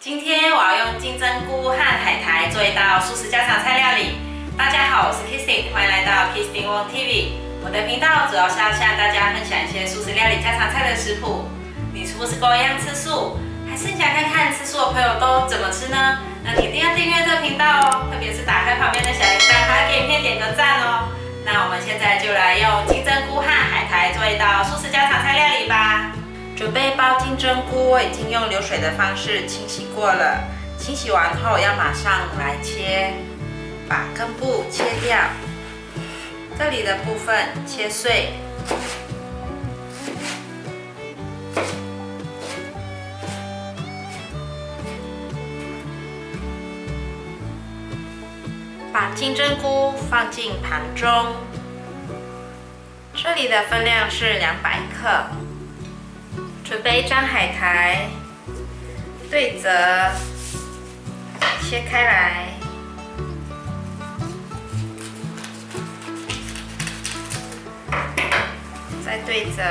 今天我要用金针菇和海苔做一道素食家常菜料理。大家好，我是 Kissing， 欢迎来到 Kissing Wong TV。我的频道主要是要向大家分享一些素食料理家常菜的食谱。你是不是跟我一样吃素？还是你想看看吃素的朋友都怎么吃呢？那你一定要订阅这个频道哦，特别是打开旁边的小铃铛，还要给影片点个赞哦。那我们现在就来用金针菇和海苔做一道素食家常菜料理吧。准备包金针菇，我已经用流水的方式清洗过了。清洗完后要马上来切，把根部切掉，这里的部分切碎。把金针菇放进盘中，这里的分量是200克。准备一张海苔，对折，切开来，再对折，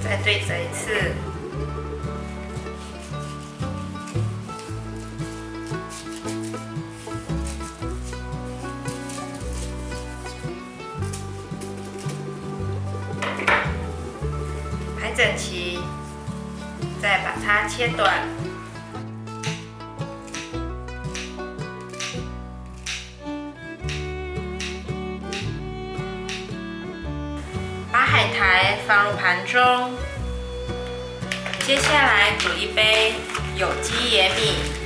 再对折一次。排整齐，再把它切短。把海苔放入盘中，接下来煮一杯有机野米。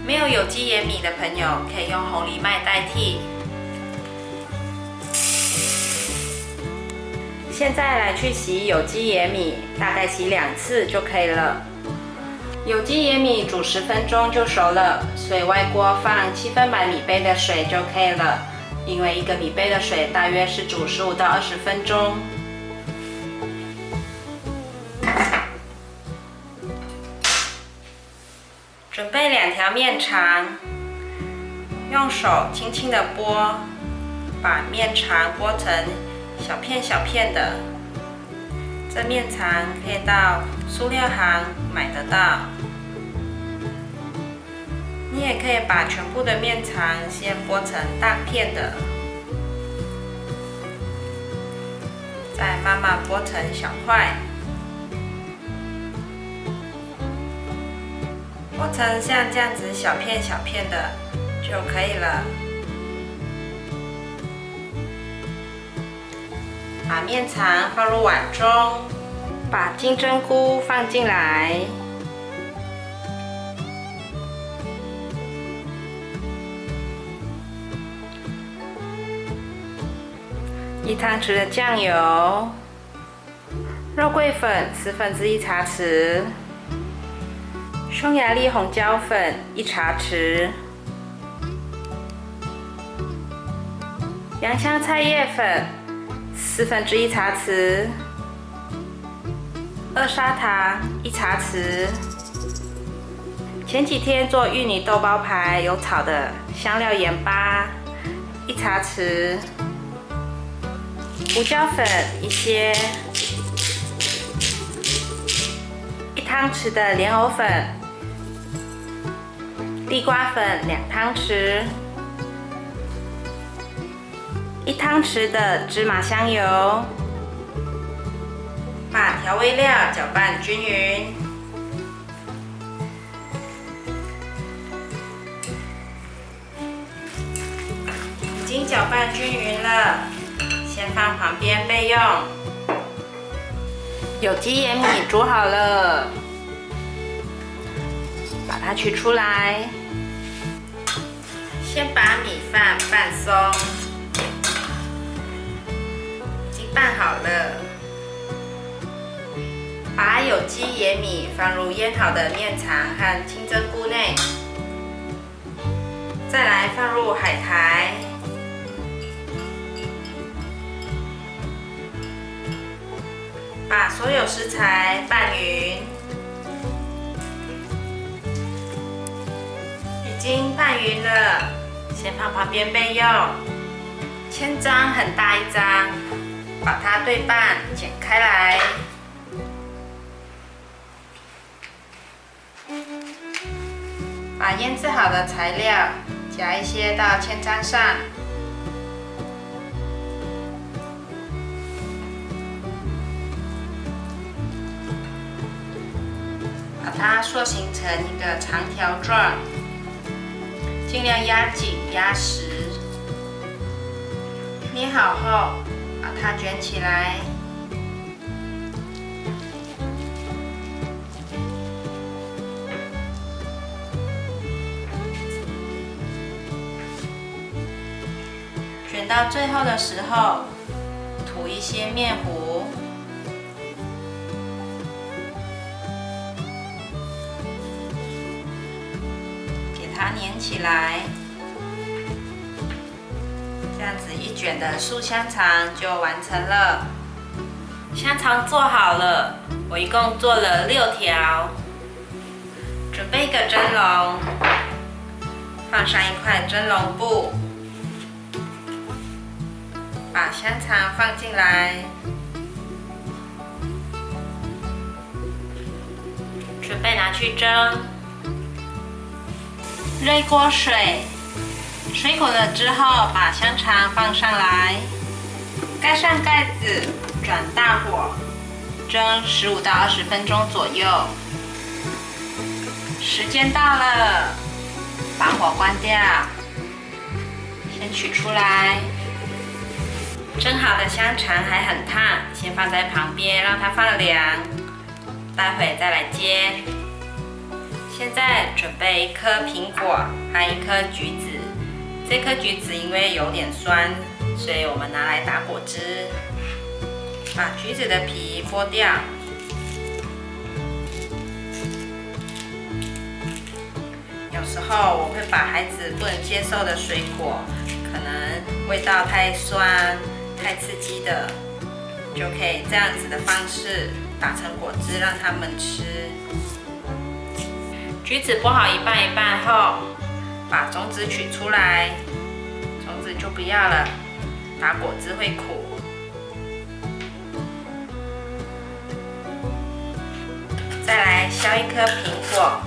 没有有机野米的朋友，可以用红藜麦代替。现在来去洗有机野米，大概洗2次就可以了。有机野米煮10分钟就熟了，所以外锅放7分满米杯的水就可以了。因为1个米杯的水大约是煮15到20分钟。准备2条面肠，用手轻轻的拨，把面肠拨成小片小片的。这面肠可以到蔬料行买得到。你也可以把全部的面肠先拨成大片的，再慢慢拨成小块。拨成像这样子小片小片的就可以了。把面肠放入碗中，把金针菇放进来，1汤匙的酱油，肉桂粉1/4茶匙。匈牙利红椒粉1茶匙，洋香菜叶粉1/4茶匙，二砂糖1茶匙。前几天做芋泥豆包排有炒的香料盐巴1茶匙，胡椒粉一些，1汤匙的莲藕粉。地瓜粉2汤匙，1汤匙的芝麻香油，把调味料搅拌均匀。已经搅拌均匀了，先放旁边备用。有机野米煮好了，把它取出来，先把米饭拌松，已经拌好了。把有机野米放入腌好的面肠和金针菇内，再来放入海苔，把所有食材拌匀，已经拌匀了，先放旁边备用。千张很大一张，把它对半剪开来。把腌制好的材料夹一些到千张上，把它塑形成一个长条状，尽量压紧压实。捏好后，把它卷起来。卷到最后的时候，涂一些面糊，给它粘起来。这样子一卷的素香肠就完成了。香肠做好了，我一共做了6条。准备一个蒸笼，放上一块蒸笼布。把香肠放进来，准备拿去蒸。热一锅水，水滚了之后，把香肠放上来，盖上盖子，转大火，蒸15到20分钟左右。时间到了，把火关掉，先取出来。蒸好的香肠还很烫，先放在旁边让它放凉，待会再来煎。现在准备1颗苹果和1颗橘子，这颗橘子因为有点酸，所以我们拿来打果汁。把橘子的皮剥掉，有时候我会把孩子不能接受的水果，可能味道太酸太刺激的，就可以这样子的方式打成果汁让他们吃。橘子剥好一半一半后，把种子取出来，种子就不要了，打果汁会苦。再来削1颗苹果，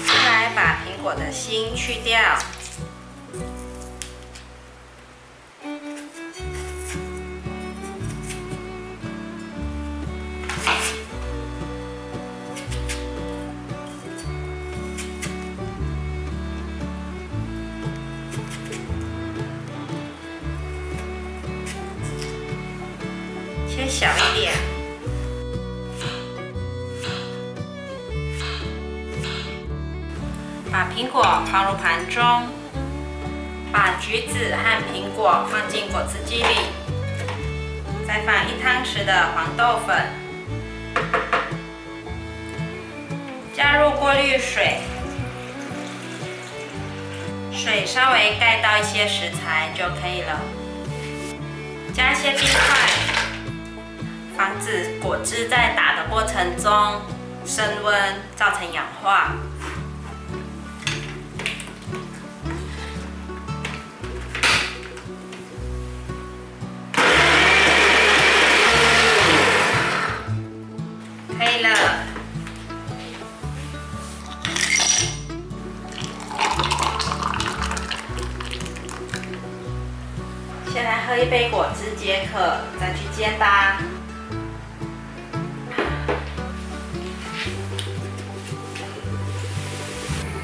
再来把苹果的芯去掉，切小一点。把苹果放入盘中，把橘子和苹果放进果汁机里，再放1汤匙的黄豆粉，加入过滤水，水稍微盖到一些食材就可以了。加一些冰块，防止果汁在打的过程中升温，造成氧化。可以了。先来喝一杯果汁解渴，再去煎吧。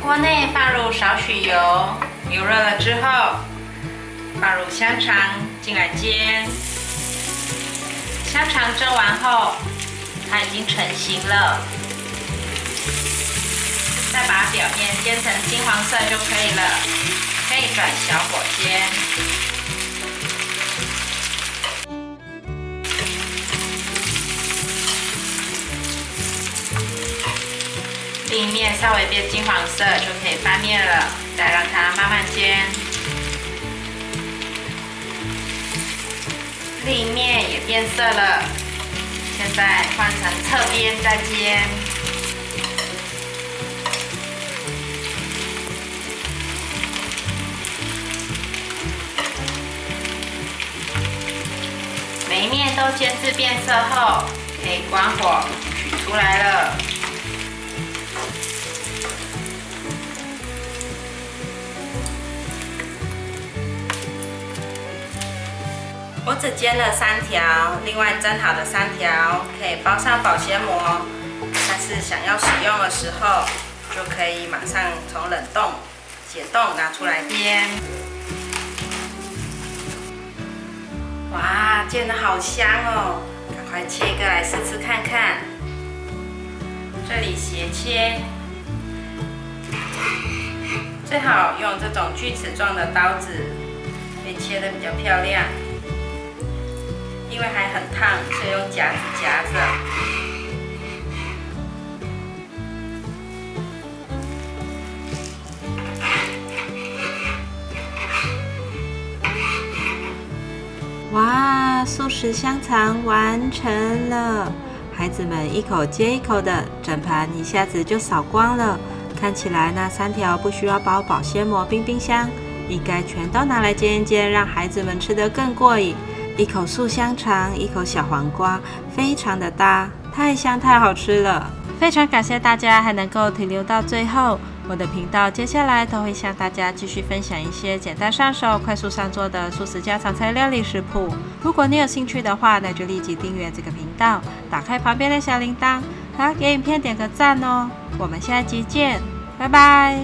锅内放入少许油，油热了之后，放入香肠进来煎。香肠蒸完后，它已经成型了，再把表面煎成金黄色就可以了，可以转小火煎。另一面稍微变金黄色就可以翻面了，再让它慢慢煎。另一面也变色了，现在换成侧边再煎。每一面都煎至变色后，可以关火取出来了。我只煎了3条，另外蒸好的3条可以包上保鲜膜，但是想要使用的时候，就可以马上从冷冻解冻拿出来煎。哇，煎得好香哦！赶快切一个来试吃看看。这里斜切，最好用这种锯齿状的刀子，可以切得比较漂亮。因为还很烫，所以用夹子夹着。哇，素食香肠完成了！孩子们一口接一口的，整盘一下子就扫光了。看起来那3条不需要包保鲜膜冰箱，应该全都拿来煎一煎，让孩子们吃得更过瘾。一口素香肠，一口小黄瓜，非常的搭，太香太好吃了。非常感谢大家还能够停留到最后。我的频道接下来都会向大家继续分享一些简单上手、快速上桌的素食家常菜料理食谱。如果你有兴趣的话，那就立即订阅这个频道，打开旁边的小铃铛，还要给影片点个赞哦。我们下集见，拜拜。